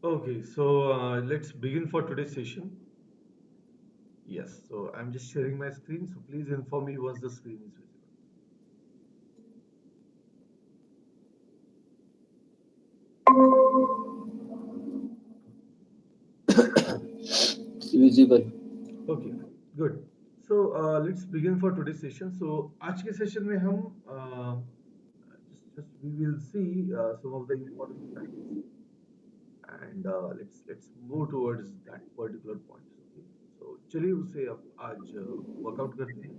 Okay, so let's begin for today's session. Yes, so I'm just sharing my screen, so please inform me once the screen is visible. Visible. Okay, good. So let's begin for today's session. So आज के session में हम just we will see some of the important facts and let's move towards that particular point. Okay, so चलिए उसे अब आज workout करते हैं.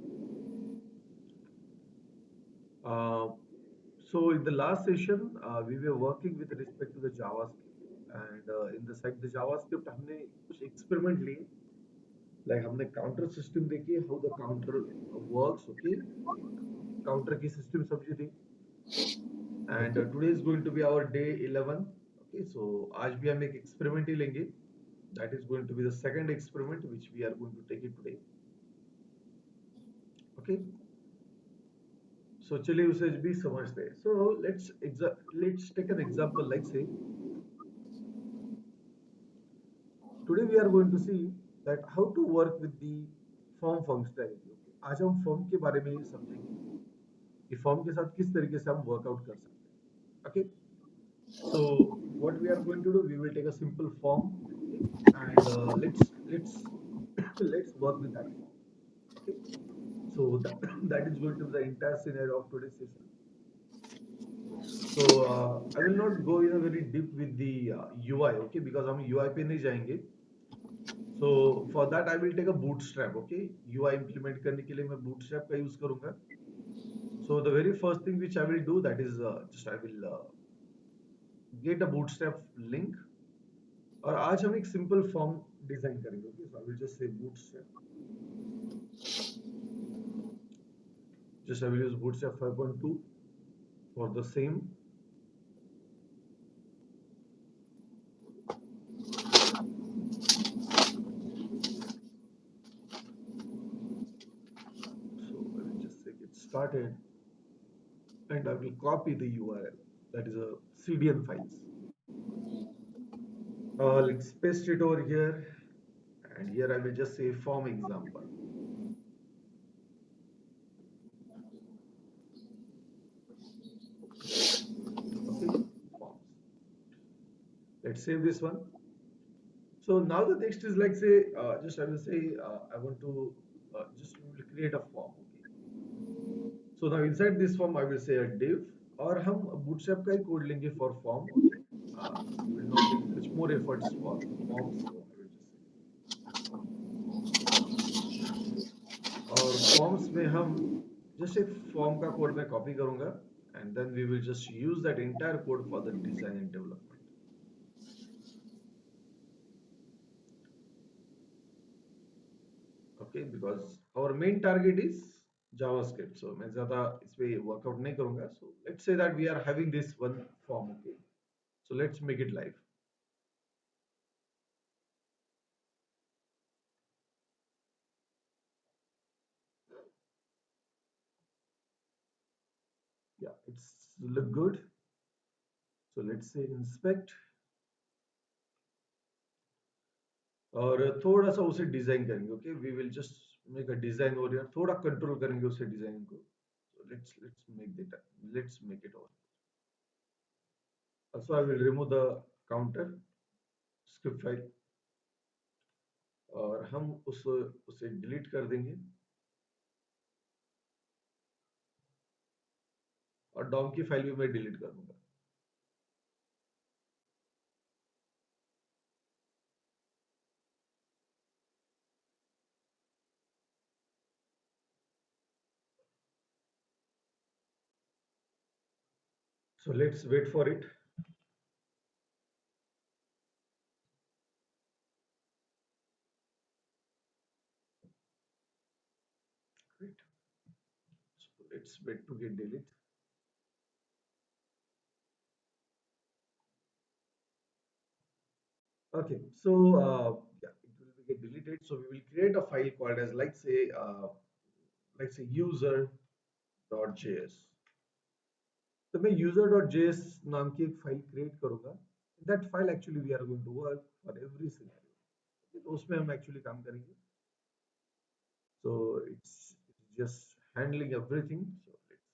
Uh, so in the last session, we were working with respect to the JavaScript, and in the side the JavaScript हमने कुछ experiment लिए, like हमने counter system देखी, how the counter works, okay, counter की system समझी थी, and today is going to be our day 11. Okay, so आज भी हम एक experiment ही लेंगे, that is going to be the second experiment which we are going to take it today. Okay, so चलिए उसे भी समझते हैं. So let's take an example, like say today we are going to see that how to work with the form functionality. Okay, आज हम form के बारे में समझेंगे कि फॉर्म के साथ किस तरीके से हम वर्कआउट कर सकते हैं. Okay, so what we are going to do, we will take a simple form, okay, and let's let's work with that form. Okay, so that is going to be the entire scenario of today's session. So I will not go in a very deep with the UI, okay, because हम UI पे नहीं जाएंगे. So for that I will take a bootstrap. Okay, UI implement करने के लिए मैं bootstrap का use करूंगा. So the very first thing which I will do, that is just I will get a bootstrap link और आज हम एक simple form design करेंगे. Okay, so I will just say bootstrap, just I will use bootstrap 5.2 for the same. So I will just say get started and I will copy the URL, that is a CDN files. Let's paste it over here, and here I will just say form example. Okay, forms. Let's save this one. So now the next is like say, just I will say, I want to just create a form. Okay. So now inside this form, I will say a div, और हम bootstrap का ही code लेंगे for form. Okay. We will not take much more efforts for forms. So I will just say, और forms में हम just एक form का code मैं copy करूँगा, and then we will just use that entire code for the design and development. Okay, because our main target is JavaScript, so मैं ज़्यादा इस पे workout नहीं करूँगा. So let's say that we are having this one form. Okay, so let's make it live. Yeah, it's look good. So let's say inspect और थोड़ा सा उसे डिजाइन करेंगे. Okay, we will just make a design over here. थोड़ा control करेंगे उसे design को. So let's make it over. Also I will remove the counter script file और हम उसे डिलीट कर देंगे और डॉम की फाइल भी मैं डिलीट कर दूंगा. So let's wait for it. Great. So let's wait to get delete. Okay, so yeah, it will be get deleted. So we will create a file called as like say user.js. तो मैं user.js नाम की एक file create करूंगा that file actually we are going to work for every scenario, तो उसमें हम actually काम करेंगे. So it's just handling everything. So let's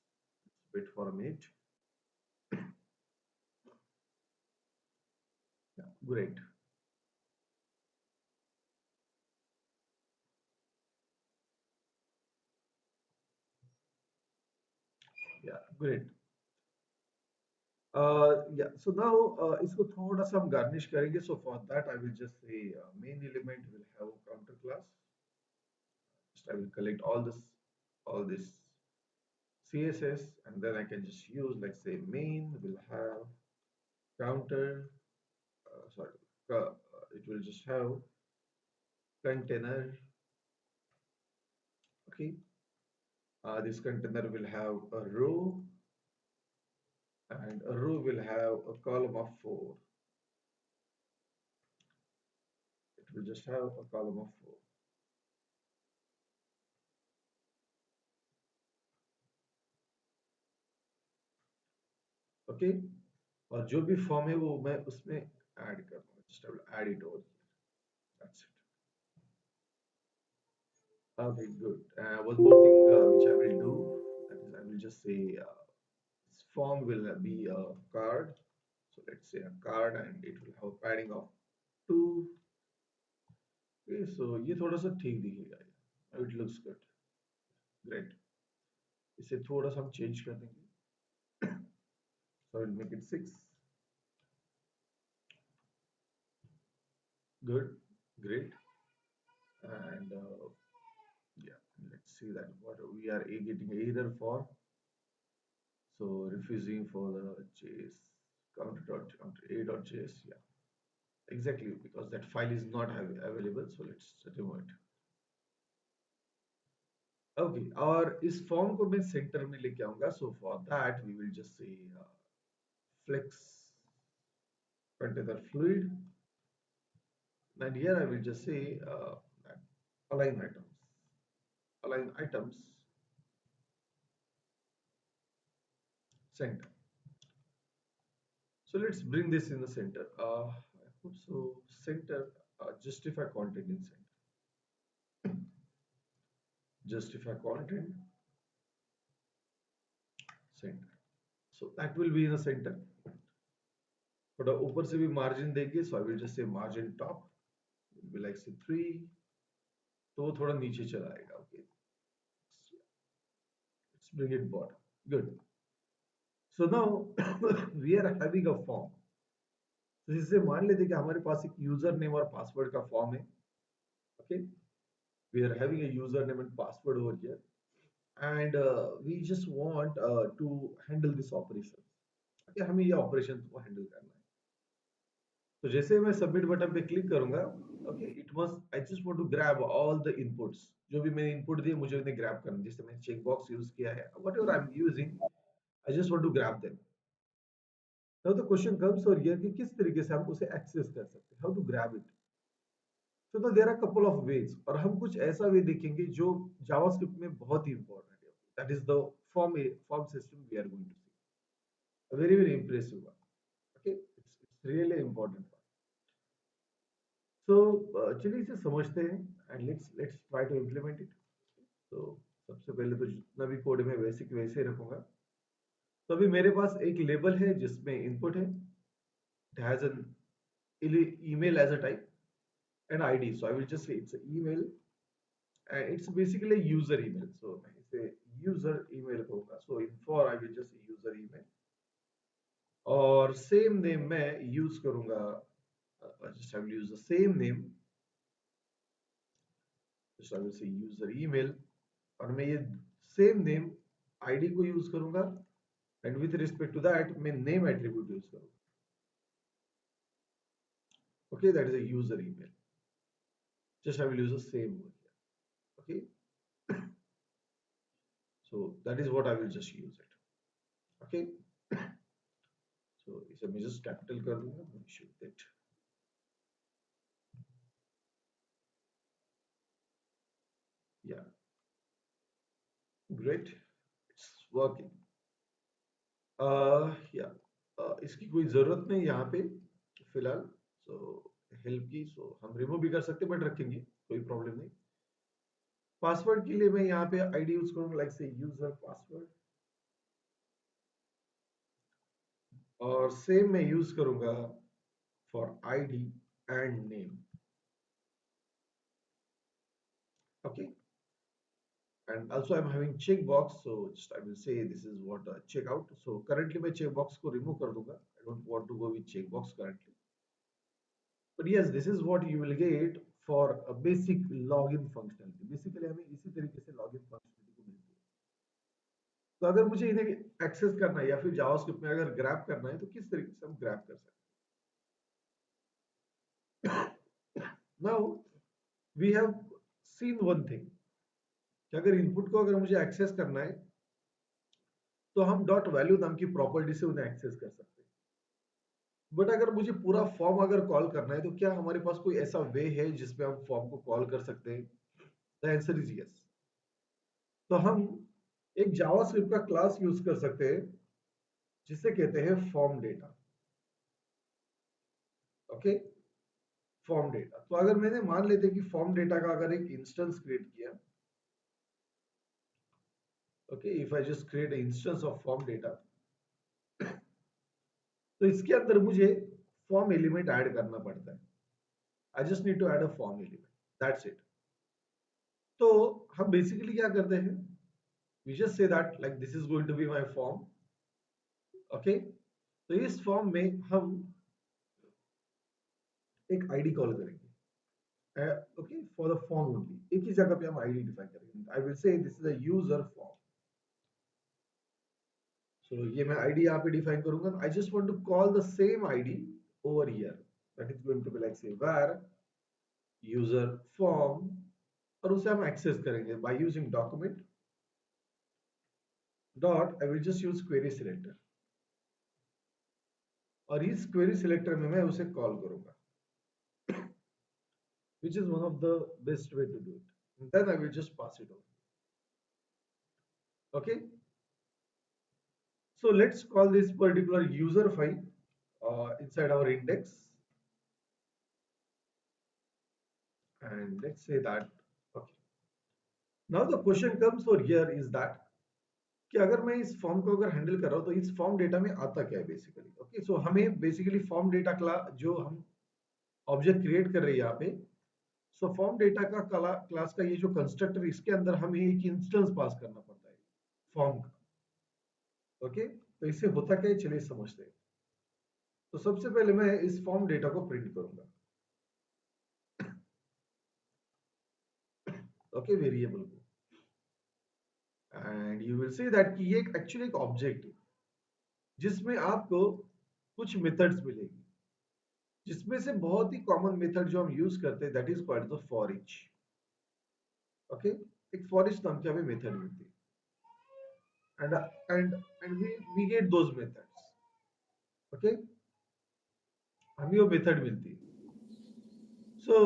wait for a minute. Yeah, great. Yeah, great. Yeah, so now इसको थोड़ा सा हम garnish करेंगे. So for that I will just say main element will have a counter class. Just I will collect all this CSS, and then I can just use, like, say, main will have counter. Sorry, it will just have container. Okay, this container will have a row, and a row will have a column of 4. It will just have a column of 4. Okay, और जो भी form है वो मैं उसमें add कर दूंगा. Just I will add it over here. That's it. Okay, good. One more thing which I will do, that is, I will just say this form will be a card. So let's say a card, and it will have a padding of 2. Okay, so ये थोड़ा सा ठीक दिखेगा. Now it looks good. Great. इसे थोड़ा सा हम change कर देंगे. So I'll make it 6. Good. Great. And yeah, let's see that what we are getting error for. So refusing for the JS counter a.js. Yeah, exactly, because that file is not available. So let's remove it. Okay, और इस form को मैं centre में लेके आऊंगा. So for that we will just say flex container fluid, and here I will just say align items center. So let's bring this in the center. I hope so. Center, justify content in center. Justify content center. So that will be in the center. थोड़ा ऊपर से भी margin देंगे. So I will just say margin top will be like, say, 3. तो वो थोड़ा नीचे चला आएगा. Okay, let's bring it bottom. Good. So now we are having a form. तो इससे मान लेते हैं कि हमारे पास एक यूजर नेम और पासवर्ड का फॉर्म है. Okay, we are having a username and password over here, and we just want to handle this operation. Okay, हमें ये ऑपरेशन को हैंडल करना है. तो जैसे मैं सबमिट बटन पे क्लिक करूंगा, okay, it must, I just want to grab all the inputs. जो भी मैंने इनपुट दिए मुझे उन्हें ग्रैब करना है. जैसे मैंने चेक बॉक्स यूज किया है, whatever I am using, I just want to grab them. Now the question comes और हियर कि किस तरीके से हम उसे एक्सेस कर सकते हैं, हाउ टू ग्रैब इट. तो there are couple of ways, और हम कुछ ऐसा वे देखेंगे जो जावास्क्रिप्ट में बहुत ही इंपॉर्टेंट है. That is the form system we are going to see. A very very impressive one. Okay, it's really important one. So चलिए इसे समझते हैं, and let's try to implement it. तो सबसे पहले तो जितना भी कोड में बेसिक वैसे ही रखूंगा. तो अभी मेरे पास एक लेबल है जिसमें इनपुट है. It has an email as a type and ID. So I will just say it's an email, and it's basically a user email. So मैं इसे user email कहूंगा. So in for I will just say user email, और same name मैं use करूंगा. just I will use the same name. just I will say user email, और मैं ये same name ID को यूज करूंगा, and with respect to that मैं name attribute use करूंगा. Okay, that is a user email. Just I will use the same word here. Okay, so that is what I will just use it. Okay, so इसे मैं just capital कर दूंगा. No issue with it. Yeah, great, it's working. Yeah, इसकी कोई जरूरत नहीं यहाँ पे. फिलहाल। सो हेल्प की, सो हम रिमूव भी कर सकते बट रखेंगे, कोई प्रॉब्लम नहीं। पासवर्ड के लिए मैं यहाँ पे आईडी यूज करूंगा, लाइक से यूजर पासवर्ड, और सेम मैं यूज करूंगा for ID and name. Okay, and also I'm having checkbox, so just I will say this is what checkout. So currently मैं checkbox को remove कर दूंगा, I don't want to go with checkbox currently, but yes, this is what you will get for a basic login functionality. Basically हमें इसी तरीके से login functionality को मिलती है। तो अगर मुझे इन्हें एक्सेस करना है या फिर जावास्क्रिप्ट में अगर ग्रैब करना है तो किस तरीके से हम ग्रैब कर सकते हैं। Now we have seen one thing, कि अगर इनपुट को अगर मुझे एक्सेस करना है तो हम डॉट वैल्यू नाम की प्रॉपर्टी से उन्हें एक्सेस कर सकते हैं। बट अगर मुझे पूरा फॉर्म अगर कॉल करना है तो क्या हमारे पास कोई ऐसा वे है जिसपे हम फॉर्म को कॉल कर सकते हैं? The answer is yes. तो हम एक जावास्क्रिप्ट का क्लास यूज कर सकते हैं जिसे कहते हैं form data. Okay, form data. तो अगर मैंने मान लेते कि फॉर्म डेटा का अगर एक इंस्टेंस क्रिएट किया, okay, if I just create instance of form data, तो इसके अंदर मुझे फॉर्म एलिमेंट ऐड करना पड़ता है। I just need to add a form element, that's it. तो हम बेसिकली क्या करते हैं, we just say that like this is going to be my form. Okay, तो इस फॉर्म में हम एक आईडी कॉल करेंगे। Okay, for the form only, एक ही जगह पे हम आईडी डिफाइन करेंगे। I will say this is a user form. So ये मैं आईडी यहाँ पे डिफाइन करूंगा। I just want to call the same ID over here, that is going to be like say var user form, और उसे हम access करेंगे by using document dot, I will just use query selector, और इस query selector में मैं उसे call करूंगा, which is one of the best way to do it. And then I will just pass it on. Okay, so let's call this particular user file inside our index, and let's say that. Okay, now the question comes over here is that कि अगर मैं इस form को अगर handle कर रहा हूं तो इस फॉर्म डेटा में आता क्या है बेसिकली। ओके, सो हमें बेसिकली फॉर्म डेटा क्लास जो हम ऑब्जेक्ट क्रिएट कर रहे हैं यहाँ पे, सो फॉर्म डेटा का क्लास का ये जो कंस्ट्रक्टर, इसके अंदर हमें एक इंस्टेंस पास करना पड़ता है फॉर्म का। ओके, तो इससे होता क्या है चलिए समझते हैं। तो सबसे पहले मैं इस फॉर्म डेटा को प्रिंट करूंगा। ओके, वेरिएबल को, and you will see that कि ये एक्चुअली एक ऑब्जेक्ट है जिसमें आपको कुछ मेथड्स मिलेगी, जिसमें से बहुत ही कॉमन मेथड जो हम यूज करते हैं that is called the for each. Okay, एक फॉर ईच नाम की हमें मेथड मिलती है, and we get those methods. Okay, हमें वो मेथड मिलती है। सो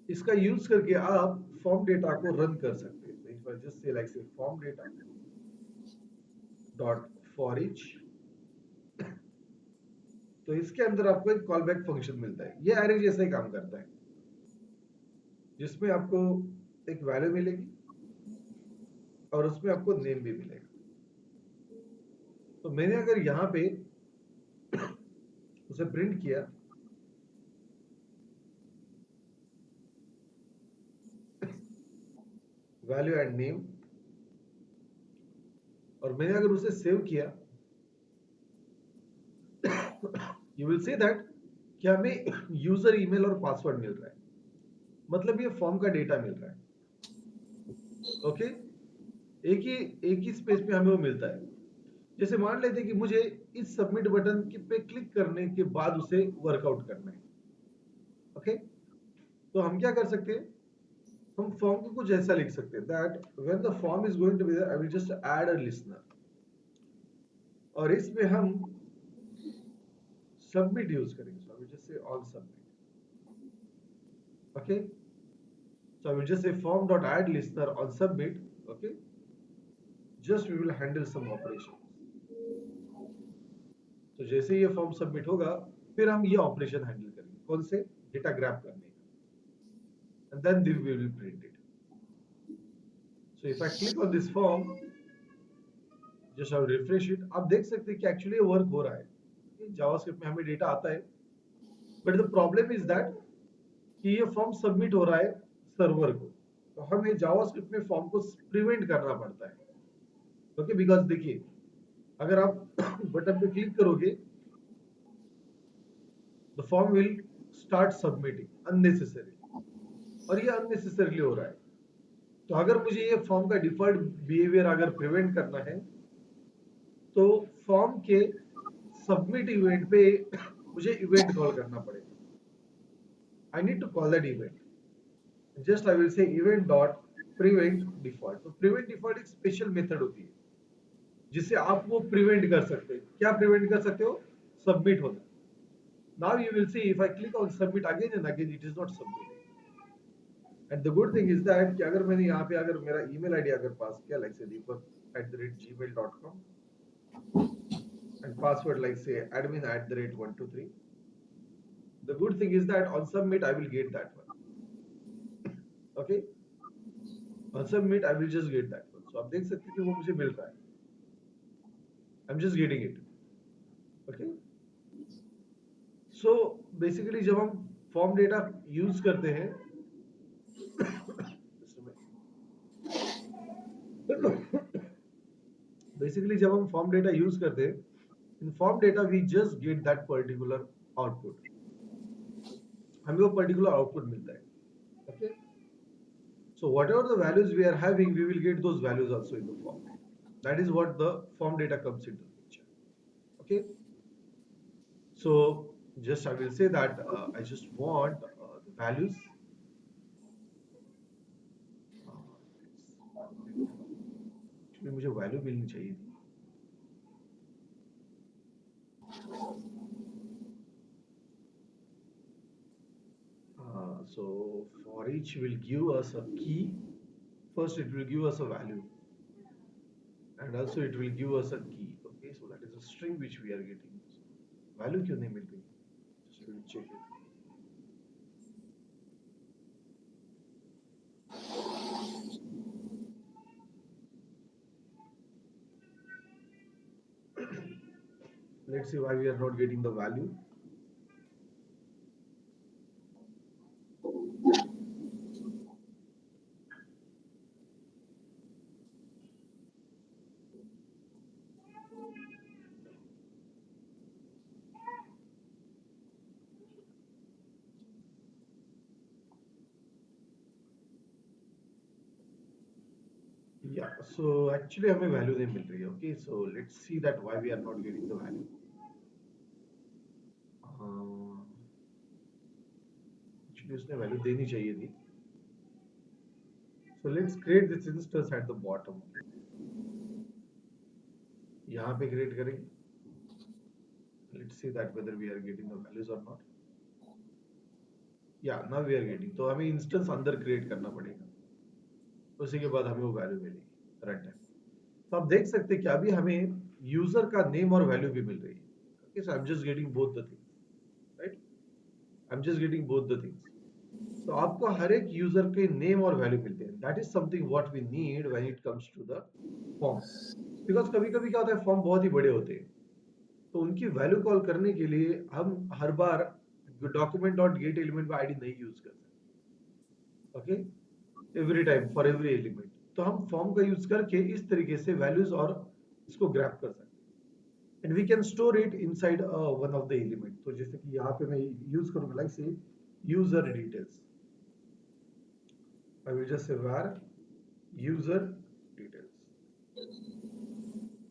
इसका यूज करके आप फॉर्म डेटा को रन कर सकते हैं। If I just say like say form data dot for each, तो इसके अंदर आपको एक कॉल बैक फंक्शन मिलता है। ये अरे जैसा ही काम करता है, जिसमें आपको एक वैल्यू मिलेगी और उसमें आपको नेम भी मिलेगा। तो मैंने अगर यहाँ पे उसे प्रिंट किया, वैल्यू एंड नेम, और मैंने अगर उसे सेव किया, यू विल सी दैट कि हमें यूजर ईमेल और पासवर्ड मिल रहा है, मतलब ये फॉर्म का डेटा मिल रहा है। ओके, एक ही स्पेस पे हमें वो मिलता है। जैसे मान लेते हैं कि मुझे इस सबमिट बटन पे क्लिक करने के बाद उसे वर्कआउट करना है। ओके, तो हम क्या कर सकते हैं, हम फॉर्म को कुछ ऐसा लिख सकते हैं that when the form is going to be there I will just add a listener, और इसमें हम सबमिट यूज करेंगे। So I will just say on submit. Okay, so I will just say form dot add listener on submit. Okay, just we will handle some operations. तो जैसे ही ये form submit होगा, फिर हम ये ऑपरेशन हैंडल करेंगे, कौन से, डेटा ग्रैब करने का, and then we will print it. So if I click on this form, just I refresh it, आप देख सकते हैं कि एक्चुअली वर्क हो रहा है. जावास्क्रिप्ट में हमें डेटा आता है, but the problem is that कि ये फॉर्म सबमिट हो रहा है सर्वर को, तो हमें जावास्क्रिप्ट में फॉर्म को प्रिवेंट करना पड़ता है. ओके, बिकॉज देखिए, अगर आप बटन पे क्लिक करोगे, the form will start submitting unnecessary, और ये अननेसेसरली हो रहा है. तो अगर मुझे ये फॉर्म का डिफॉल्ट बिहेवियर अगर प्रिवेंट करना है, तो फॉर्म के सबमिट इवेंट पे मुझे इवेंट कॉल करना पड़ेगा. I need to call that event. Just I will say event dot prevent default. तो प्रिवेंट डिफॉल्ट एक स्पेशल मेथड होती है जिससे आप वो प्रिवेंट कर सकते हैं. क्या प्रिवेंट कर सकते हो? सबमिट होना. Now you will see if I click on submit again and again, it is not submitting. And the good thing is that कि अगर मैंने यहाँ पे अगर मेरा email ID अगर पास किया, like say deepak@gmail.com, and password like say admin@123, the good thing is that on submit I will get that one. Okay, on submit I will just get that one. So आप देख सकते हैं कि वो मुझे मिल रहा है. I'm just getting it. Okay. So basically जब हम फॉर्म डेटा यूज करते हैं, बेसिकली जब हम फॉर्म डेटा यूज करते हैं, in form data we just get that particular output. हमें वो पर्टिकुलर आउटपुट मिलता है. Okay, so whatever the values we are having, we will get those values also in the form. That is what the form data comes into the picture. Okay, so just I will say that I just want the values. Actually मुझे value मिलनी चाहिए थी. So for each will give us a key. First it will give us a value, and also it will give us a key. Okay, so that is a string which we are getting. Value क्यों नहीं मिल रही? Just will check it. Let's see why we are not getting the value. Yeah, so actually हमें value नहीं मिल रही है. Okay, so let's see that why we are not getting the value. Actually उसने value देनी चाहिए थी. So let's create this instance at the bottom. यहाँ पे create करेंगे. Let's see that whether we are getting the values or not. Yeah, now we are getting. तो हमें instance अंदर create करना पड़ेगा. उसी के बाद हमें वो वैल्यू मिलेगी रन टाइम. तो आप देख सकते हैं कि अभी हमें यूजर का नेम और वैल्यू भी मिल रही है. Okay, so I am just getting both the things, right. I am just getting both the things. तो आपको हर एक यूजर के नेम और वैल्यू मिलते हैं. That is something what we need when it comes to the form. Because कभी कभी क्या होता है, फॉर्म बहुत ही बड़े होते हैं, तो उनकी वैल्यू कॉल करने के लिए हम हर बार डॉक्यूमेंट डॉट गेट एलिमेंट का आईडी नहीं यूज कर सकते. Okay, every time for every element. तो हम फॉर्म का यूज करके इस तरीके से वैल्यूज और इसको ग्रैब कर सकते हैं. And we can store it inside one of the element. तो जैसे कि यहाँ पे मैं यूज करूंगा like say user details. I will just say var user details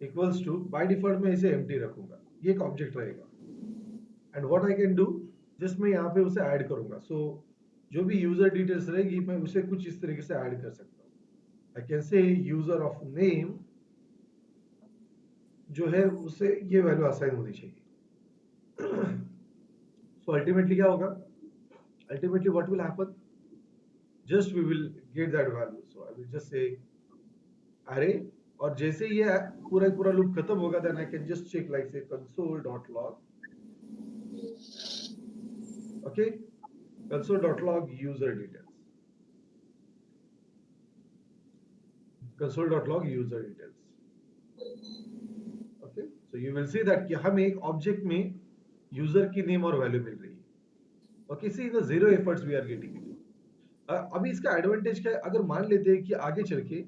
equals to, by default मैं इसे एम्प्टी रखूंगा, ये एक ऑब्जेक्ट रहेगा. And what I can do, just मैं यहाँ पे उसे ऐड करूंगा. सो जो भी यूजर डिटेल्स रहेगी मैं उसे कुछ इस तरीके से ऐड कर सकता हूँ. I can say user of name जो है उसे ये वैल्यू असाइन होनी चाहिए. सो अल्टीमेटली क्या होगा, ultimately what will happen, just we will get that value. So I will just say array और जैसे ही ये पूरा लूप खत्म होगा, then I can just check like say console.log. Okay, console.log user details. Console.log user details. Okay, so you will see that कि हमें एक object में यूजर की नेम और वैल्यू मिल रही है. Okay, see the zero efforts we are getting it. अभी इसका एडवांटेज क्या है, अगर मान लेते हैं कि आगे चल के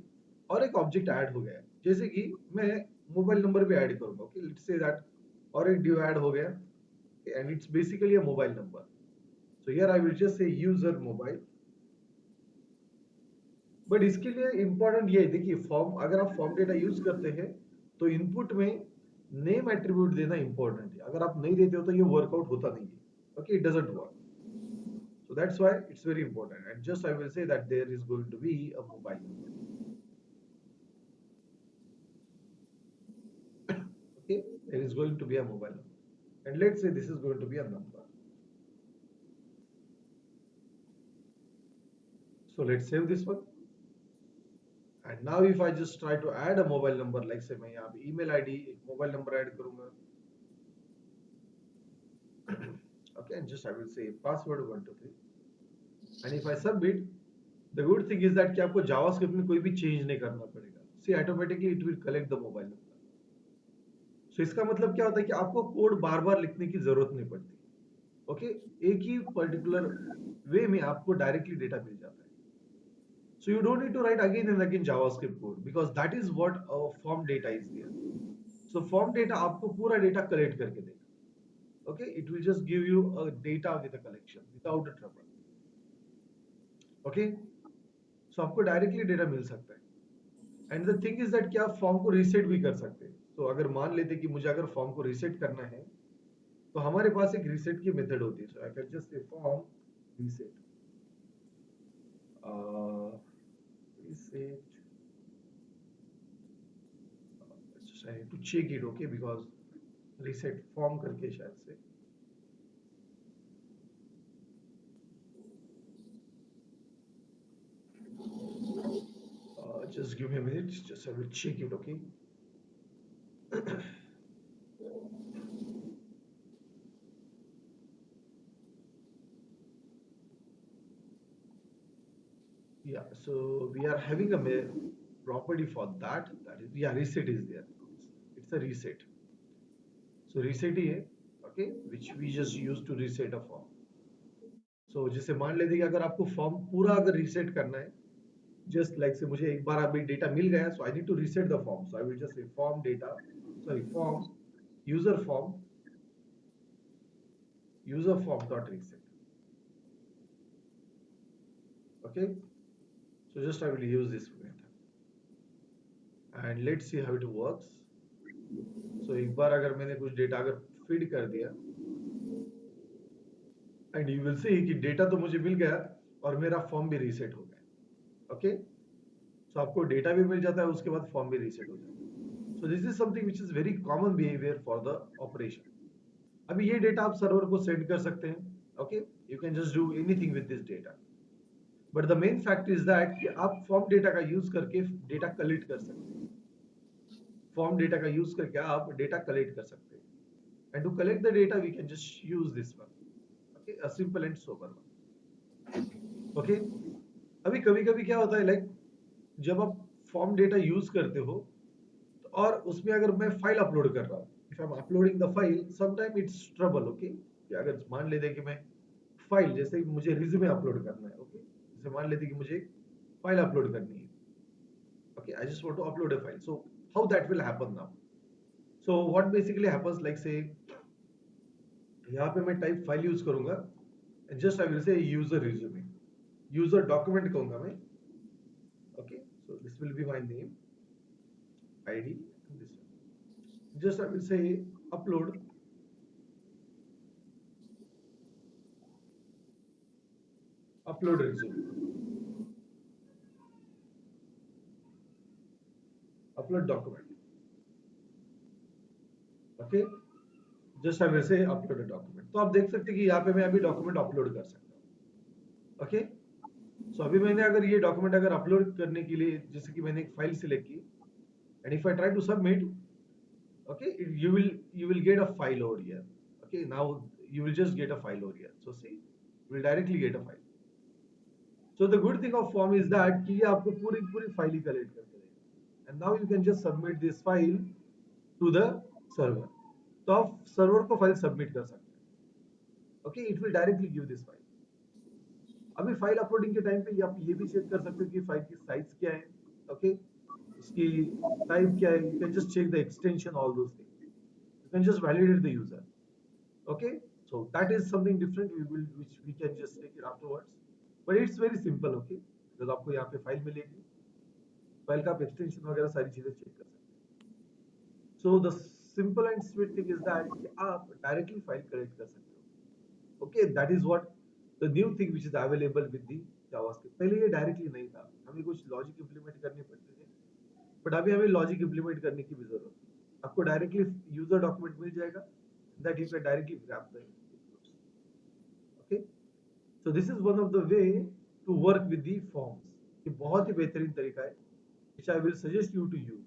और एक ऑब्जेक्ट ऐड हो गया है, जैसे कि मैं मोबाइल नंबर भी ऐड करूंगा. ओके, लेट्स से दैट और एक ड्यू ऐड हो गया and it's basically a mobile number. So here I will just से यूजर मोबाइल. बट इसके लिए इंपॉर्टेंट ये है, देखिए फॉर्म, अगर आप फॉर्म डेटा यूज करते हैं तो इनपुट में नेम एट्रीब्यूट देना इंपॉर्टेंट है. अगर आप नहीं देते हो तो ये वर्कआउट होता नहीं है. Okay, it doesn't work. So that's why it's very important. And just I will say that there is going to be a mobile number. Okay, there is going to be a mobile number. And let's say this is going to be a number. So let's save this one. And now if I just try to add a mobile number, like say मैं यहाँ पे email ID, एक mobile number add करूँगा. Okay, and just I will say password 123. And if I submit, the good thing is that कि आपको JavaScript में कोई भी change नहीं करना पड़ेगा. See, automatically it will collect the mobile number. So इसका मतलब क्या होता है कि आपको कोड बार बार लिखने की जरूरत नहीं पड़ती. ओके, एक ही पर्टिकुलर वे में आपको डायरेक्टली डेटा मिल जाता है. So you don't need to write again and again JavaScript code because that is what form data is there. So form data आपको पूरा डेटा कलेक्ट करके देगा. Okay, it will just give you a data with a collection without a trouble. Okay, so आपको directly data मिल सकता है. And the thing is that कि आप form को रीसेट भी कर सकते हैं. तो अगर मान लेते कि मुझे अगर फॉर्म को रीसेट करना है तो हमारे पास एक रीसेट की मेथड होती है. So I can just say form reset reset. I need to check it. Okay, because reset form करके शायद से just give me a minute, just I will check it. Okay. Yeah, so we are having a property for that. That is, yeah, reset is there. It's a reset. So reset है, okay, which we just use to reset a form. So जैसे मान लेते कि अगर आपको form पूरा अगर reset करना है, just like से मुझे एक बार अभी डेटा मिल गया, so I need to reset the form. So I will just say form data, sorry, form user form dot reset. Okay, so just I will use this method and let's see how it works. So एक बार अगर मैंने कुछ data अगर feed कर दिया and you will see कि data तो मुझे मिल गया और मेरा फॉर्म भी रीसेट हो गया. ओके, सो आपको डेटा भी मिल जाता है, उसके बाद फॉर्म भी रीसेट हो जाता है. So this is something which is very common behaviour for the operation. अभी ये डेटा आप सर्वर को सेंड कर सकते हैं. Okay, you can just do anything with this data. But the main fact is that कि आप फॉर्म डेटा का यूज करके डेटा कलेक्ट कर सकते हैं. फॉर्म डेटा का यूज करके आप डेटा कलेक्ट कर सकते हैं. And to collect the data we can just use this one. Okay, a simple and sober one. Okay, अभी कभी कभी क्या होता है, लाइक जब आप फॉर्म डेटा यूज करते हो तो और उसमें अगर मैं फाइल अपलोड कर रहा हूँ, if I am uploading the file, sometime it's trouble. Okay, अगर मान लेते कि मैं फाइल, जैसे मुझे रिज्यूमे अपलोड करना है. ओके, जैसे मान लेते कि मुझे एक फाइल अपलोड करनी है. Okay, I just want to upload a file. So how that will happen now? So what basically happens, like say यहाँ पे मैं टाइप फाइल यूज करूंगा, just I will say user resume, user document कहूंगा मैं. Okay, so this will be my name, ID, and this one. Just I will say upload. Upload resume. Upload document. Okay, just I will say upload a document. तो आप देख सकते हैं कि यहाँ पे मैं अभी डॉक्यूमेंट अपलोड कर सकता हूँ. ओके, सो अभी मैंने अगर ये डॉक्यूमेंट अगर अपलोड करने के लिए, जैसे कि मैंने एक फाइल सिलेक्ट की and if I try to submit, okay, you will get a file over here. Okay, now you will just get a file over here. So see, you will directly get a file. So the good thing of form is that कि ये आपको पूरी पूरी file ही collect करके देगा, and now you can just submit this file to the server. तो आप server को फाइल सबमिट कर सकते हैं. Okay, it will directly give this file. अभी फाइल अपलोडिंग के टाइम पे आप ये भी चेक कर सकते हो कि फाइल की साइज क्या है. ओके, उसकी टाइप क्या है. You can just check the extension, all those things. You can just validate the user. Okay, so that is something different which we can just take it afterwards, but it's very simple. Okay, because आपको यहाँ पे file मिलेगी, file का आप extension वगैरह सारी चीजें check कर सकते हैं. So the simple and sweet thing is that कि आप डायरेक्टली फाइल कलेक्ट कर सकते हो. Okay, that is what the new thing which is available with the JavaScript. पहले ये डायरेक्टली नहीं था, हमें कुछ लॉजिक इंप्लीमेंट करने पड़ते थे, बट अभी हमें लॉजिक इंप्लीमेंट करने की भी जरूरत है. आपको डायरेक्टली यूजर डॉक्यूमेंट मिल जाएगा, that you can directly grab the inputs. Okay, so this is one of the way to work with the forms. ये बहुत ही बेहतरीन तरीका है which I will suggest you to use.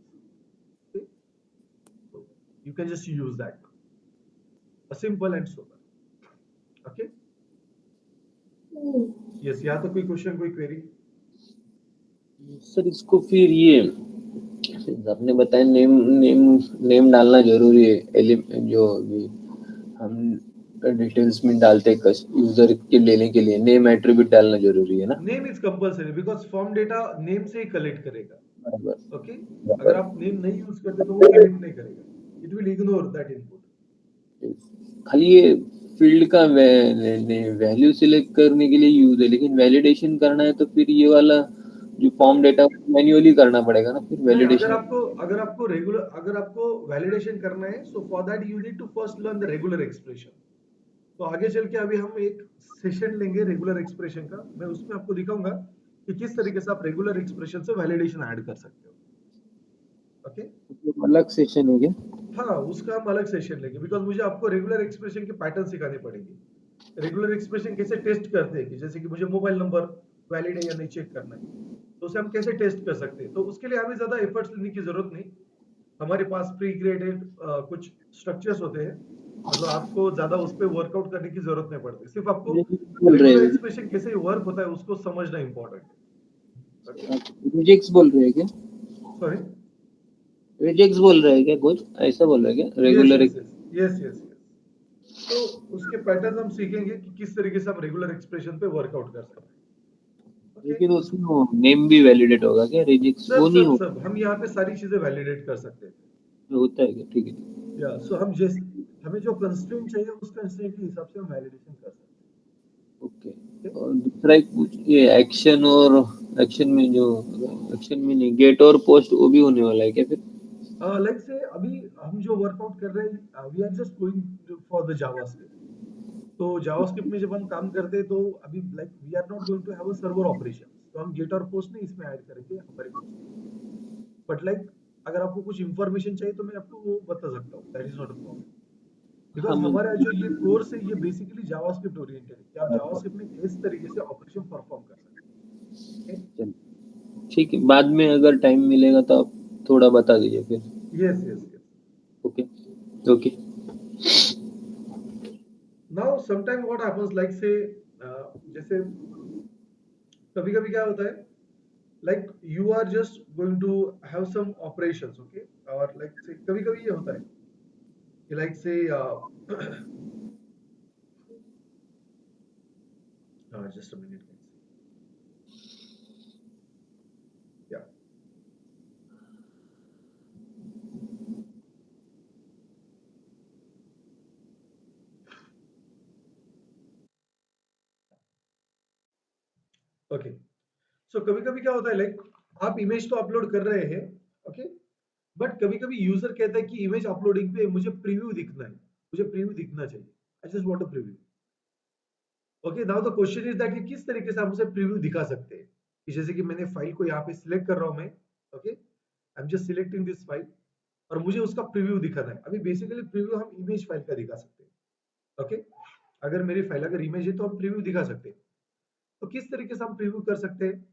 Okay, so you can just use that. A simple and sober. Okay, yes, यहाँ तो कोई question, कोई query? Sir इसको फिर ये आपने बताया नेम नेम नेम डालना जरूरी है, जो भी हम डिटेल्स में डालते हैं यूजर के लेने के लिए नेम एट्रीब्यूट डालना जरूरी है ना. Name is compulsory because form data name से ही कलेक्ट करेगा. बराबर. ओके, अगर आप नेम नहीं यूज करते तो वो कलेक्ट नहीं करेगा. It will ignore that input. खाली ये फील्ड का वैल्यू सिलेक्ट करने के लिए यूज है, लेकिन वैलिडेशन करना है तो फिर ये वाला जो फॉर्म डेटा मैन्युअली करना पड़ेगा ना फिर नहीं, वैलिडेशन. अगर आपको वैलिडेशन करना है, so for that you need to first learn the regular expression. तो आगे चल के अभी हम एक सेशन लेंगे रेगुलर एक्सप्रेशन का. मैं उसमें आपको दिखाऊंगा कि किस तरीके से आप रेगुलर एक्सप्रेशन से वैलिडेशन ऐड कर सकते हो. ओके, अलग सेशन है क्या? हाँ, उसका हम अलग सेशन लेंगे बिकॉज मुझे आपको रेगुलर एक्सप्रेशन के पैटर्न सिखाने पड़ेंगे. रेगुलर एक्सप्रेशन कैसे टेस्ट करते हैं, कि जैसे कि मुझे मोबाइल नंबर वैलिड है या नहीं चेक करना है, तो उसे हम कैसे टेस्ट कर सकते हैं. तो उसके लिए हमें ज्यादा एफर्ट्स लेने की जरूरत नहीं. हमारे पास प्री क्रिएटेड कुछ स्ट्रक्चर्स होते हैं, मतलब आपको ज्यादा उस पर वर्कआउट करने की जरूरत नहीं पड़ती. सिर्फ आपको रेगुलर एक्सप्रेशन कैसे वर्क होता है उसको समझना इंपॉर्टेंट है. रिजेक्ट्स बोल रहे हैं क्या? सॉरी, रिजेक्ट्स बोल रहे हैं क्या? कुछ ऐसा बोल रहे हैं क्या? रेगुलर. यस. तो उसके पैटर्न हम सीखेंगे कि किस तरीके से हम रेगुलर एक्सप्रेशन पे वर्कआउट कर सकते हैं. लेकिन उसमें नेम भी वैलिडेट होगा क्या? रिजेक्ट्स वो नहीं होगा? सब हम यहाँ पे सारी चीजें वैलिडेट कर सकते हैं. होता है क्या? ठीक है. या सो हमें जो कंस्ट्रेंट चाहिए उस कंस्ट्रेंट के हिसाब से हम वैलिडेशन कर सकते हैं. ओके. और दूसरा एक ये एक्शन में नहीं गेट और पोस्ट वो भी होने वाला है क्या फिर? लाइक से अभी हम जो वर्कआउट कर रहे हैं, we are just going for the JavaScript. तो जावास्क्रिप्ट में जब हम काम करते हैं तो अभी like we are not going to have a server operation, तो हम गेट और पोस्ट नहीं इसमें ऐड करेंगे हमारे कोड. बट लाइक अगर आपको कुछ इंफॉर्मेशन चाहिए तो मैं आपको वो बता सकता हूँ. That is not a problem because हमारा जो ये कोर्स है ये बेसिकली जावास्क्रिप्ट ओरिएंटेड है कि आप जावास्क्रिप्ट में किस तरीके से ऑपरेशन परफॉर्म कर सकते हैं. ठीक है, बाद में अगर टाइम मिलेगा तो आप थोड़ा बता दीजिए फिर. Yes. Okay. Now sometime what happens like say जैसे कभी कभी क्या होता है, like you are just going to have some operations. Okay, और लाइक से कभी कभी ये होता है कि लाइक से just a minute guys. Yeah, okay. So कभी कभी क्या होता है, लाइक आप इमेज तो अपलोड कर रहे हैं. ओके, बट कभी कभी यूजर कहता है कि इमेज अपलोडिंग पे मुझे प्रीव्यू दिखना है, मुझे प्रीव्यू दिखना चाहिए. आई just want a preview. Okay, now the question is that कि किस तरीके से हम उसे प्रीव्यू दिखा सकते हैं. कि जैसे कि मैंने फाइल को यहाँ पे सिलेक्ट कर रहा हूँ मैं. Okay, I am just selecting this file और मुझे उसका प्रीव्यू दिखाना है. अभी बेसिकली प्रीव्यू हम इमेज फाइल का दिखा सकते हैं. ओके, अगर मेरी फाइल अगर इमेज है तो हम प्रीव्यू दिखा सकते हैं. तो किस तरीके से हम प्रीव्यू कर सकते हैं,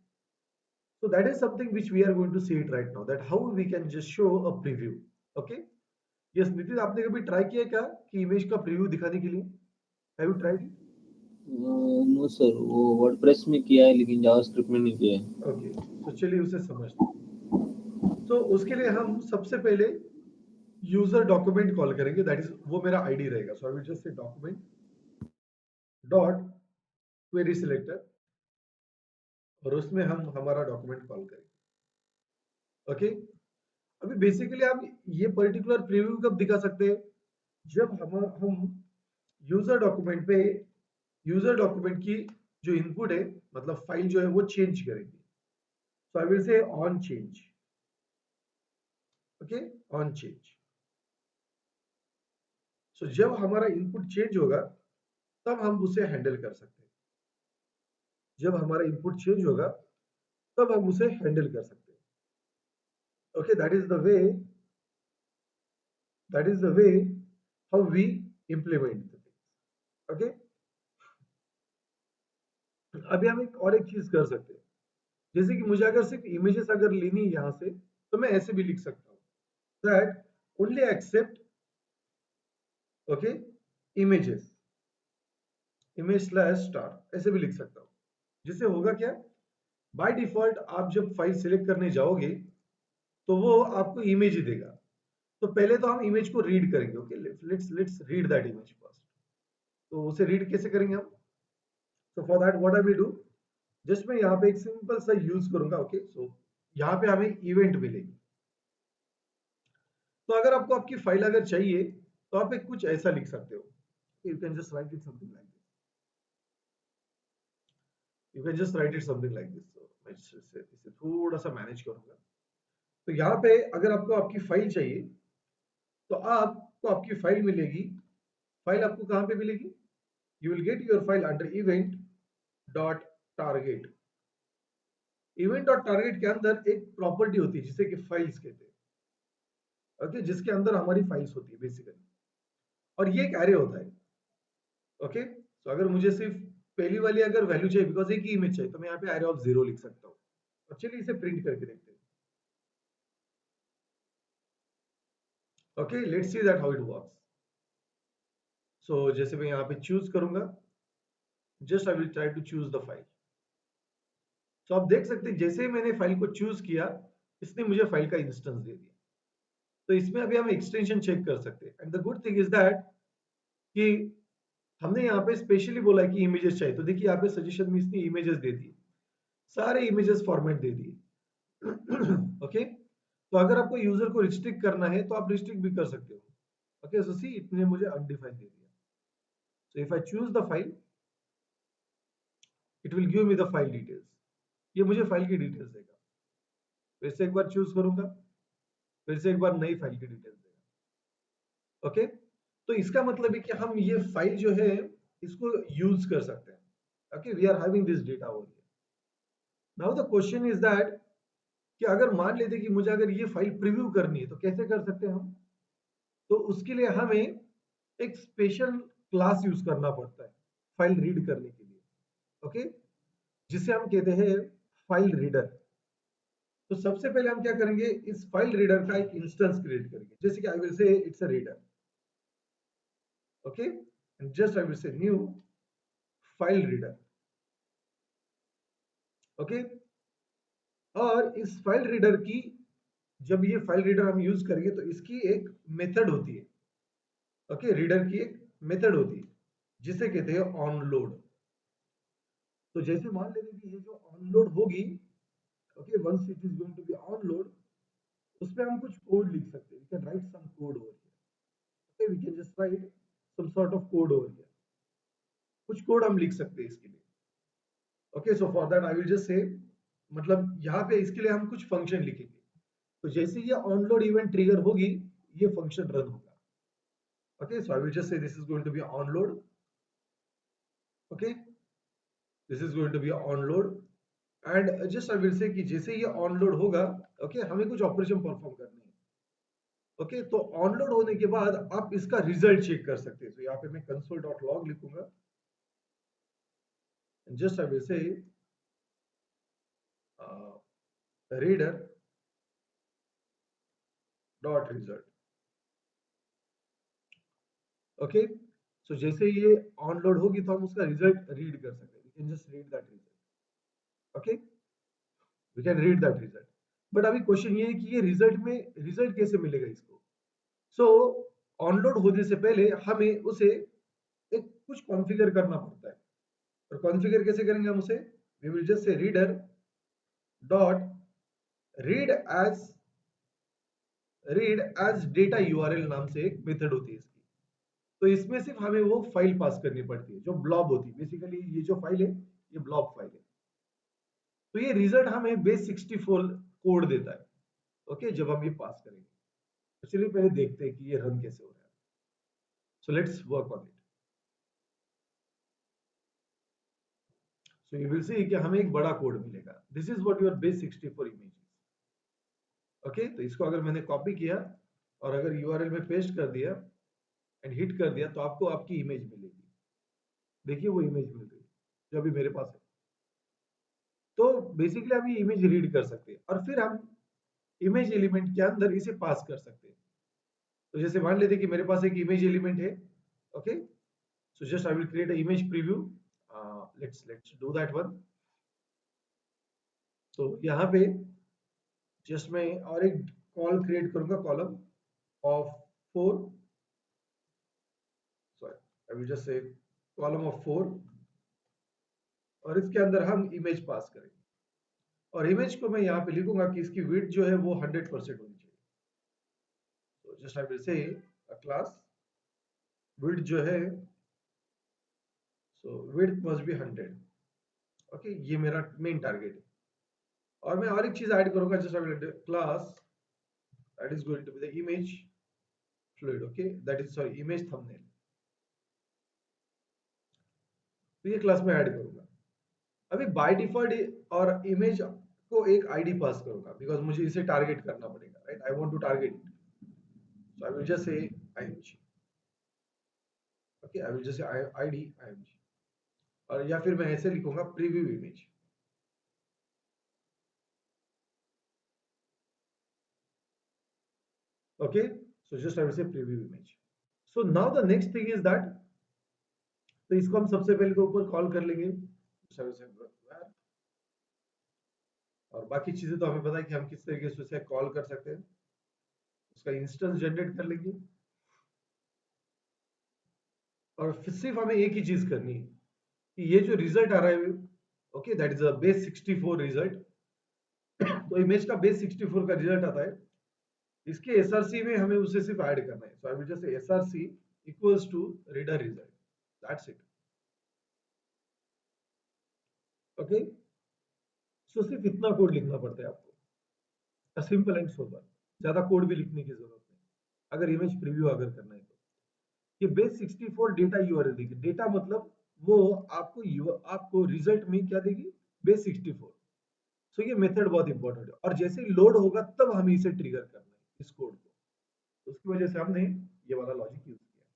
So that is something which we are going to see it right now, that how we can just show a preview. Okay. Yes, Nitin, आपने कभी ट्राई किया है क्या कि इमेज का प्रीव्यू दिखाने के लिए? Have you tried it? No sir, वो वर्डप्रेस में किया है लेकिन जावास्क्रिप्ट में नहीं किया है। ओके, तो चलिए उसे समझते हैं। तो उसके लिए हम सबसे पहले यूजर डॉक्यूमेंट कॉल करेंगे, दैट इज वो मेरा आईडी रहेगा। So I will just say document dot query selector, और उसमें हम हमारा डॉक्यूमेंट कॉल करेंगे। ओके। अभी बेसिकली आप ये पर्टिकुलर प्रीव्यू कब दिखा सकते हैं? जब हम यूजर डॉक्यूमेंट पे यूजर डॉक्यूमेंट की जो इनपुट है, मतलब फाइल जो है वो चेंज करेंगे। So I will say on change. Okay, on change. So जब हमारा इनपुट चेंज होगा तब हम उसे हैंडल कर सकते हैं। जब हमारा इनपुट चेंज होगा तब हम उसे हैंडल कर सकते हैं। Okay, that is the way how we implement the things. Okay. अभी हम एक चीज कर सकते हैं, जैसे कि मुझे अगर सिर्फ इमेजेस अगर लेनी है यहां से, तो मैं ऐसे भी लिख सकता हूं that only accept, okay, images, image slash star, ऐसे भी लिख सकता हूं। जिससे होगा क्या, बाय डिफॉल्ट आप जब फाइल सिलेक्ट करने जाओगे तो वो आपको इमेज ही देगा। तो पहले तो हम इमेज को रीड करेंगे। Okay, let's read that image first. तो उसे रीड कैसे करेंगे हम? तो for that what I will do, just मैं यहाँ पे एक सिंपल सा यूज करूंगा। ओके, सो यहाँ पे हमें इवेंट मिलेगी। तो अगर आपको आपकी फाइल अगर चाहिए तो आप एक कुछ ऐसा लिख सकते हो। You can just right it something like this. You can just right it something like this. तो मैं इसे थोड़ा सा मैनेज करूंगा। तो यहाँ पे अगर आपको आपकी फाइल चाहिए तो आपको आपकी फाइल मिलेगी। फाइल आपको कहाँ पे मिलेगी? You will get your file under event dot target. Event dot target के अंदर एक प्रॉपर्टी होती है जिसे कि फाइल्स कहते हैं। ओके, जिसके अंदर हमारी फाइल्स होती है बेसिकली, और ये एक एरे होता है। ओके, तो अगर मुझे सिर्फ पहली वाली अगर वैल्यू चाहिए, बिकॉज एक ही इमेज चाहिए, तो मैं यहाँ पे एरे ऑफ 0 लिख सकता हूँ। और चलिए इसे प्रिंट करके देखते हैं। Okay, let's see that how it works. So जैसे मैं यहाँ पे चूज करूंगा, just I will try to choose the file. तो आप देख सकते हैं जैसे ही मैंने फाइल को चूज किया, इसने मुझे फाइल का इंस्टेंस दे दिया। तो इसमें अभी हम एक्सटेंशन चेक कर सकते हैं। And the good thing is that कि हमने यहाँ पे स्पेशली बोला है कि इमेजेस चाहिए, तो देखिए यहाँ पे सजेशन में इसने इमेजेस दे दिए, सारे इमेजेस फॉर्मेट दे दिए। ओके, तो अगर आपको यूजर को रिस्ट्रिक्ट करना है तो आप रिस्ट्रिक्ट भी कर सकते हो। ओके, सो सी इतने मुझे अनडिफाइंड दे दिया। सो if I choose the file, it will give me the file details. ये मुझे फाइल की डिटेल्स देगा। फिर से एक बार चूज करूंगा, फिर से एक बार नई फाइल की डिटेल्स देगा। ओके, तो इसका मतलब है कि हम ये फाइल जो है इसको यूज कर सकते हैं। Okay, we are having this data over here. Now the question is that कि अगर मान लेते कि मुझे अगर ये फाइल प्रीव्यू करनी है तो कैसे कर सकते हैं हम? तो उसके लिए हमें एक स्पेशल क्लास यूज करना पड़ता है फाइल रीड करने के लिए। ओके, जिसे हम कहते हैं फाइल रीडर। तो सबसे पहले हम क्या करेंगे, इस फाइल रीडर का एक इंस्टेंस क्रिएट करेंगे, जैसे कि आई विल से it's a reader. Okay, and just I will से न्यू फाइल रीडर। ओके, और इस फाइल रीडर की, जब ये फाइल रीडर हम यूज करेंगे तो इसकी एक मेथड होती है। ओके, रीडर की एक मेथड होती है जिसे कहते हैं ऑनलोड। तो जैसे मान लेते कि ये जो ऑनलोड होगी, okay, once it is going to be onload, उसमें हम कुछ कोड लिख सकते हैं। We can write some code over here. Okay, we can just write some sort of code over here. कुछ कोड हम लिख सकते हैं इसके लिए। Okay, so for that I will just say, मतलब यहाँ पे इसके लिए हम कुछ फंक्शन लिखेंगे। तो जैसे ये ऑनलोड इवेंट ट्रिगर होगी, ये फंक्शन रन होगा। Okay, so I will just say this is going to be onload. Okay, this is going to be onload, and just I will say कि जैसे ये ऑनलोड होगा, ओके, हमें कुछ operation perform करनी है। ओके, तो ऑनलोड होने के बाद आप इसका रिजल्ट चेक कर सकते हैं। तो यहाँ पे मैं कंसोल डॉट लॉग लिखूंगा, just I will say reader dot result. Okay, so जैसे ये ऑन लोड होगी तो हम उसका रिजल्ट रीड कर सकते हैं, we can just read that result. Okay, we can read that result. But अभी क्वेश्चन ये है कि ये रिजल्ट में रिजल्ट कैसे मिलेगा इसको। सो ऑनलोड होने से पहले हमें उसे एक कुछ कॉन्फ़िगर करना पड़ता है, और कॉन्फ़िगर कैसे करेंगे हम उसे, we will just say reader dot read as data URL नाम से एक मेथड होती है इसकी। तो इसमें सिर्फ हमें वो फाइल पास करनी पड़ती है जो ब्लॉब होती है, बेसिकली ये जो फाइल है ये ब्लॉब फाइल है। तो ये रिजल्ट हमें बेस 64 कोड देता है। ओके, जब हम ये पास करेंगे तो चलिए पहले देखते हैं कि ये रन कैसे हो रहा है। So let's work on it. So you will see कि हमें एक बड़ा कोड मिलेगा, this is what your base 64 image. Okay, तो इसको अगर मैंने कॉपी किया और अगर यूआरएल में पेस्ट कर दिया एंड हिट कर दिया तो आपको आपकी इमेज मिलेगी। देखिए वो इमेज मिल रही है जो अभी मेरे पास है। तो बेसिकली हम ये इमेज रीड कर सकते हैं और फिर हम इमेज एलिमेंट के अंदर इसे पास कर सकते हैं। तो जैसे मान लेते हैं कि मेरे पास एक इमेज एलिमेंट है। Okay, so just I will create a image preview. Let's do that one. तो यहाँ पे जस्ट मैं और एक कॉल क्रिएट करूंगा, column of 4, sorry I will just से कॉलम ऑफ 4, और इसके अंदर हम इमेज पास करेंगे। और इमेज को मैं यहाँ पे लिखूंगा कि इसकी विड्थ जो है वो 100% होनी चाहिए। तो जस्ट आई विल से अ क्लास विड्थ जो है, सो विड्थ मस्ट बी 100। ओके, ये मेरा मेन टारगेट है। और मैं और एक चीज ऐड करूंगा, just I will class that is going to be the image fluid. Okay, that is sorry image thumbnail. तो ये क्लास में ऐड करूंगा। अभी बाय डिफॉल्ट और इमेज को एक आईडी पास करूंगा बिकॉज मुझे इसे टारगेट करना पड़ेगा, right, I want to target it. So I will just say img। Okay, I will just say id img, और या फिर मैं ऐसे लिखूंगा preview image. Okay, so just I will say preview image. So now the next thing is that, तो इसको हम सबसे पहले तो ऊपर कॉल कर लेंगे, और बाकी चीजें तो हमें पता है कि हम किस तरीके से उसे कॉल कर सकते हैं। उसका इंस्टेंस जनरेट कर लेंगे, और फिर सिर्फ हमें एक ही चीज करनी है कि ये जो रिजल्ट आ रहा है, okay, that is a base 64 result. तो इमेज का बेस 64 का रिजल्ट आता है, इसके एसआरसी में हमें उसे सिर्फ ऐड करना है। So I will just say SRC equals to reader result, that's it. Okay, so सिर्फ इतना कोड लिखना पड़ता है आपको, सिंपल एंड सोबर, ज्यादा कोड भी लिखने की जरूरत नहीं अगर इमेज प्रीव्यू अगर करना है तो। ये बेस 64 डेटा यूआरएल देगी, डेटा मतलब वो आपको रिजल्ट में क्या देगी, बेस 64। सो ये मेथड बहुत इंपॉर्टेंट है, और जैसे ही लोड होगा तब हमें इसे ट्रिगर करना है इस कोड को। तो उसकी वजह से हमने ये वाला लॉजिक यूज किया।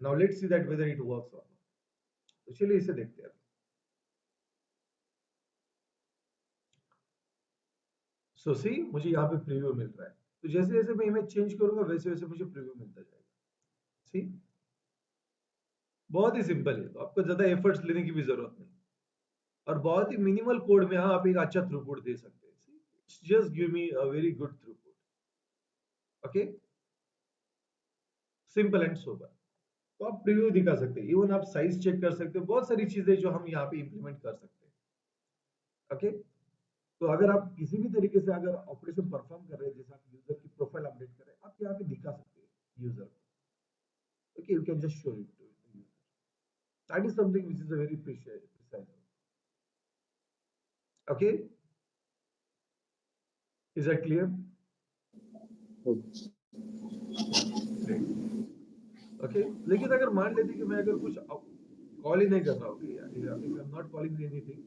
Now let's see that whether it works और नॉट। तो चलिए इसे देखते हैं। सो सी, मुझे यहाँ पे प्रीव्यू मिल रहा है, तो जैसे जैसे मैं इमेज चेंज करूंगा वैसे वैसे मुझे प्रीव्यू मिलता जाएगा। सी, बहुत ही सिंपल है, तो आपको ज्यादा एफर्ट्स लेने की भी जरूरत नहीं, और बहुत ही मिनिमल कोड में आप एक अच्छा थ्रूपुट दे सकते हैं। Just give me a very good throughput. Okay, simple and sober. तो आप प्रीव्यू दिखा सकते हैं, इवन आप साइज चेक कर सकते हो, बहुत सारी चीजें जो हम यहाँ पे इंप्लीमेंट कर सकते हैं। ओके, तो अगर आप किसी भी तरीके से अगर ऑपरेशन परफॉर्म कर रहे हैं, जैसे आप यूजर की प्रोफाइल अपडेट कर रहे हैं, आप यहाँ पे दिखा सकते हैं यूजर को। Okay, you can just show it to user, that is something which is a very precise. Okay, is that clear? Great. Okay, लेकिन अगर मान लेते कि मैं अगर कुछ कॉल ही नहीं कर रहा हूँ, if I am not calling anything,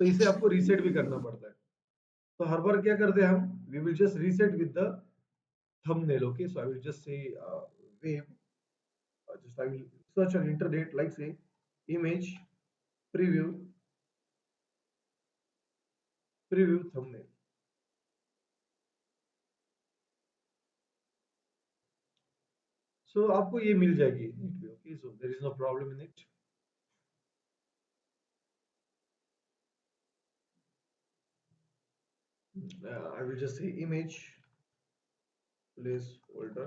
तो इसे आपको रीसेट भी करना पड़ता है। तो हर बार क्या करते हैं हम, we will just reset with the thumbnail. Okay, so I will just say web, just I will search on internet like say image preview preview thumbnail. So आपको ये मिल जाएगी नीट पे। Okay, so there is no problem in it. I will just say image placeholder।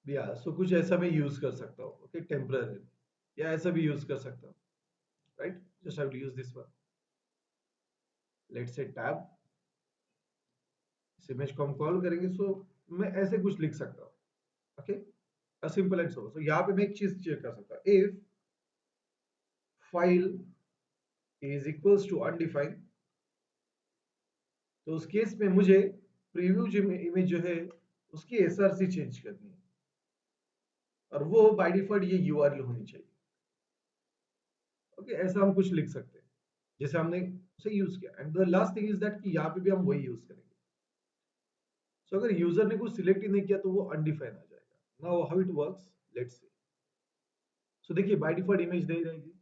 या सो कुछ ऐसा मैं यूज कर सकता हूँ। ओके, टेम्पररी, या ऐसा भी यूज कर सकता हूँ। Right, just I will use this one. Let's say tab, इस इमेज को हम कॉल करेंगे। सो मैं ऐसे कुछ लिख सकता हूँ। Okay, a simple and so यहाँ पे मैं एक चीज चेक कर सकता हूँ। If file is equals to undefined, तो उस केस में मुझे प्रीव्यू जो इमेज जो है उसकी एसआरसी चेंज करनी है, और वो बाय डिफॉल्ट ये यूआरएल होनी चाहिए। ओके, ऐसा हम कुछ लिख सकते हैं जैसे हमने उसे यूज किया। And the last thing is that कि यहाँ पे भी हम वही यूज करेंगे। सो अगर यूजर ने कुछ सिलेक्ट ही नहीं किया तो वो अनडिफाइन आ जाएगा। Now how it works, let's see. So देखिए, बाय डिफॉल्ट इमेज नहीं रहेगी।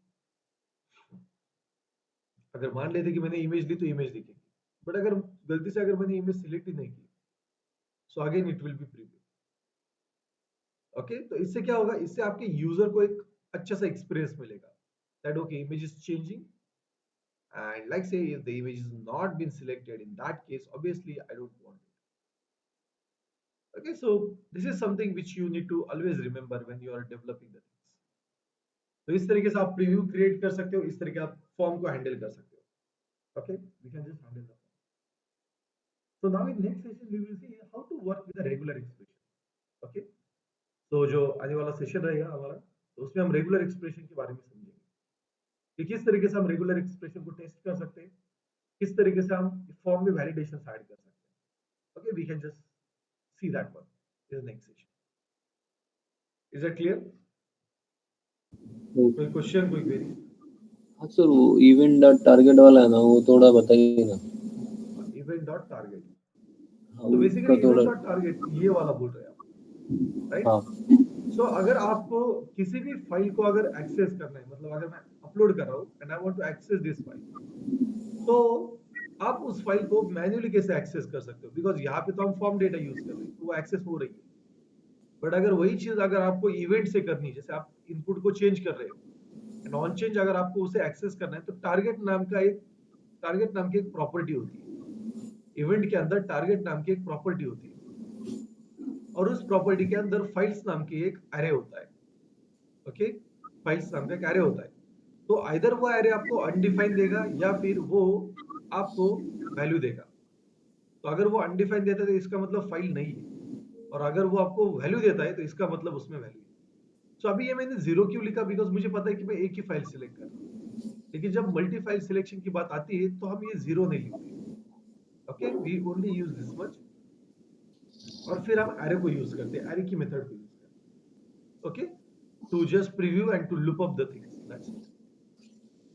अगर मान लेते कि मैंने इमेज ली तो इमेज दिखेगी, बट अगर गलती से अगर मैंने इमेज सिलेक्ट ही नहीं की, so again it will be preview. Okay, तो इससे क्या होगा, इससे आपके यूजर को एक अच्छा सा एक्सपीरियंस मिलेगा that okay image is changing, and like say if the image is not been selected, in that case obviously I don't want it। Okay, so this is something which you need to always remember when you are developing the things। तो इस तरीके से आप preview create कर सकते हो, इस तरीके आप फॉर्म को हैंडल कर सकते हो। Okay, we can just handle the form. so now in next session we will see how to work with a regular expression। okay, तो जो आने वाला सेशन रहेगा हमारा, तो उसमें हम रेगुलर एक्सप्रेशन के बारे में समझेंगे कि किस तरीके से हम रेगुलर एक्सप्रेशन को टेस्ट कर सकते हैं, किस तरीके से हम फॉर्म में वैलिडेशन ऐड कर सकते हैं। Okay, we can just see that one in the next session. Is that clear? कोई क्वेश्चन, कोई क्वेरी? हाँ सर, वो इवेंट डॉट टारगेट वाला है ना, वो थोड़ा बताइए ना। इवेंट डॉट टारगेट, हाँ, तो उसका बेसिकली थोड़ा। इवेंट डॉट टारगेट ये वाला बोल रहे हैं आप, राइट? हाँ सो अगर आपको किसी भी फाइल को अगर एक्सेस करना है, मतलब अगर मैं अपलोड कर रहा हूँ and I want to access this file, तो आप उस फाइल को मैन्युअली कैसे एक्सेस कर सकते हो? बिकॉज यहाँ पे तो हम फॉर्म डेटा यूज कर रहे हैं तो वो एक्सेस हो रही है। बट अगर वही चीज अगर आपको इवेंट से करनी है, जैसे आप इनपुट को चेंज कर रहे हो एंड ऑन चेंज अगर आपको उसे एक्सेस करना है, तो टारगेट नाम की एक प्रॉपर्टी होती है। इवेंट के अंदर टारगेट नाम की एक प्रॉपर्टी होती है, और उस प्रॉपर्टी के अंदर फाइल्स नाम की एक एरे होता है। ओके, फाइल्स नाम का एक एरे होता है। तो आइदर वो एरे आपको अनडिफाइंड देगा या फिर वो आपको वैल्यू देगा। तो अगर वो अनडिफाइंड देता है तो इसका मतलब फाइल नहीं है, और अगर वो आपको वैल्यू देता है तो इसका मतलब उसमें वैल्यू है। तो अभी ये मैंने जीरो क्यों लिखा, बिकॉज मुझे पता है कि मैं एक ही फाइल सिलेक्ट कर रहा हूँ। लेकिन जब मल्टी फाइल सिलेक्शन की बात आती है तो हम ये जीरो नहीं लिखते। Okay, we only use this much, और फिर हम एरे को यूज करते हैं, एरे की मेथड को यूज करते हैं। Okay, to just preview and to loop up the things, that's it.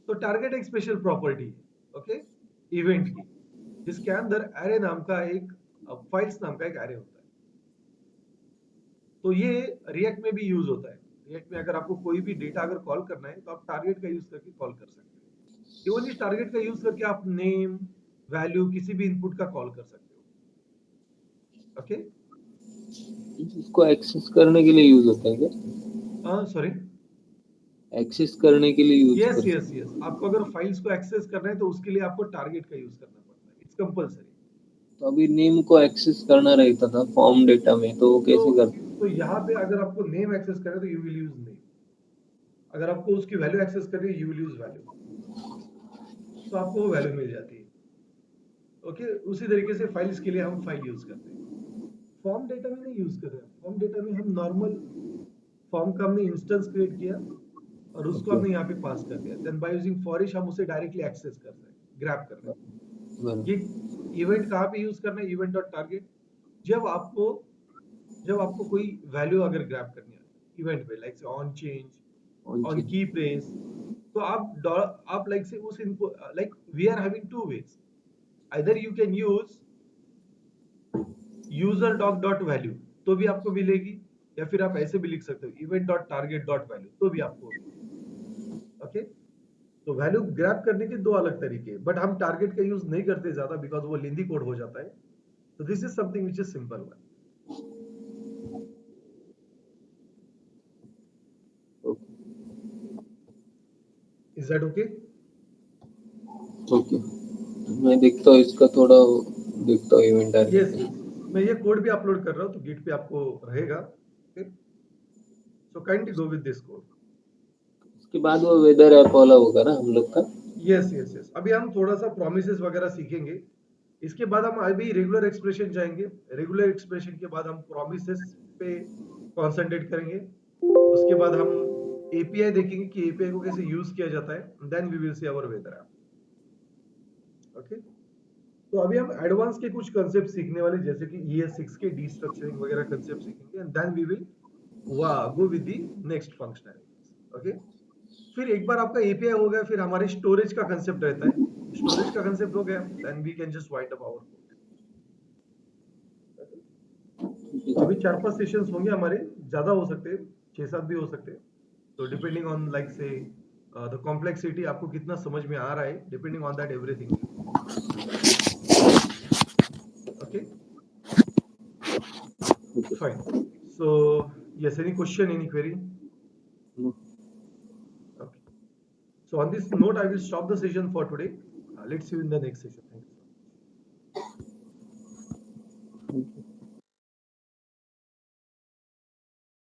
तो टारगेट एक स्पेशल प्रॉपर्टी है, ओके, इवेंट की, जिसके अंदर एरे नाम का एक फाइल्स नाम का एक एरे होता है। तो ये रिएक्ट में भी यूज होता है। रिएक्ट में अगर आपको कोई भी डेटा अगर कॉल करना है तो आप टारगेट का यूज करके कॉल कर सकते हो। इवन इस टारगेट का यूज करके आप नेम, वैल्यू, किसी भी इनपुट का कॉल कर सकते हो। ओके, इसको एक्सेस करने के लिए यूज होता है क्या? सॉरी, एक्सेस करने के लिए यूज यस कर यस सकते यस, आपको अगर फाइल्स को एक्सेस करना है तो उसके लिए आपको टारगेट का यूज करना पड़ता है, इट्स कंपलसरी। हैं। तो अभी नेम को एक्सेस करना रहता था फॉर्म डेटा में, तो वो तो कैसे कर? तो यहाँ पे अगर आपको नेम एक्सेस करना है तो यू विल यूज नेम, अगर आपको उसकी वैल्यू एक्सेस करनी है यू विल यूज वैल्यू, तो आपको वो वैल्यू मिल जाती है। ओके, उसी तरीके से फाइल्स के लिए हम फाइल यूज करते हैं। फॉर्म डेटा में नहीं यूज कर रहे हैं। फॉर्म डेटा में हम नॉर्मल फॉर्म का हमने इंस्टेंस क्रिएट किया और उसको ओके, हमने यहाँ पे पास कर दिया, देन बाय यूजिंग फॉरिश हम उसे डायरेक्टली एक्सेस कर रहे हैं, ग्रैब कर रहे हैं। बराबर। ये इवेंट कहाँ पे यूज करना है, इवेंट डॉट टारगेट, जब आपको जब आपको कोई वैल्यू अगर ग्रैब करनी है इवेंट पे, like say on change, on on change. की प्लेस, तो आप लाइक से उस input, like we are having two ways, either you can use user doc dot value तो भी आपको मिलेगी, या फिर आप ऐसे भी लिख सकते हो event dot target dot value तो भी आपको। ओके, तो वैल्यू ग्रैब करने के दो अलग तरीके, बट हम टारगेट का यूज नहीं करते ज्यादा बिकॉज वो लेंदी कोड हो जाता है. तो this is something which is simple one. Is that okay? Okay, मैं देखता हूँ इसका थोड़ा, देखता हूँ इवेंट यस, आर्किटेक्चर. मैं ये कोड भी अपलोड कर रहा हूँ तो गिट पे आपको रहेगा. So kindly go with this code. उसके बाद वो वेदर ऐप वाला होगा ना हम लोग का. यस यस यस, अभी हम थोड़ा सा प्रोमिसेस वगैरह सीखेंगे. इसके बाद हम अभी रेगुलर एक्सप्रेशन जाएंगे. रेगुलर एक्सप्रेशन के बाद हम प्रोमिसेस पे कॉन्सेंट्रेट करेंगे. उसके बाद हम एपीआई देखेंगे कि एपीआई को कैसे यूज किया जाता है. Then we will see our weather app. Okay, तो अभी हम एडवांस के कुछ कंसेप्ट सीखने वाले जैसे कि ES6 के डीस्ट्रक्चरिंग वगैरह कंसेप्ट सीखेंगे and then we will go with the next functionalities. Okay, फिर एक बार आपका एपीआई हो गया, फिर हमारे स्टोरेज का कंसेप्ट रहता है. स्टोरेज का कंसेप्ट हो गया, then we can just wind up our code. तो अभी 4-5 सेशंस होंगे हमारे, ज्यादा हो सकते हैं, 6-7 भी हो सकते हैं. तो डिपेंडिंग ऑन लाइक से द कॉम्प्लेक्सिटी, आपको कितना समझ में आ रहा है, depending on that everything will go. Okay, fine. So yes, any question, any query? Okay, so on this note I will stop the session for today. Let's see you in the next session. Thank you so much. Thank you.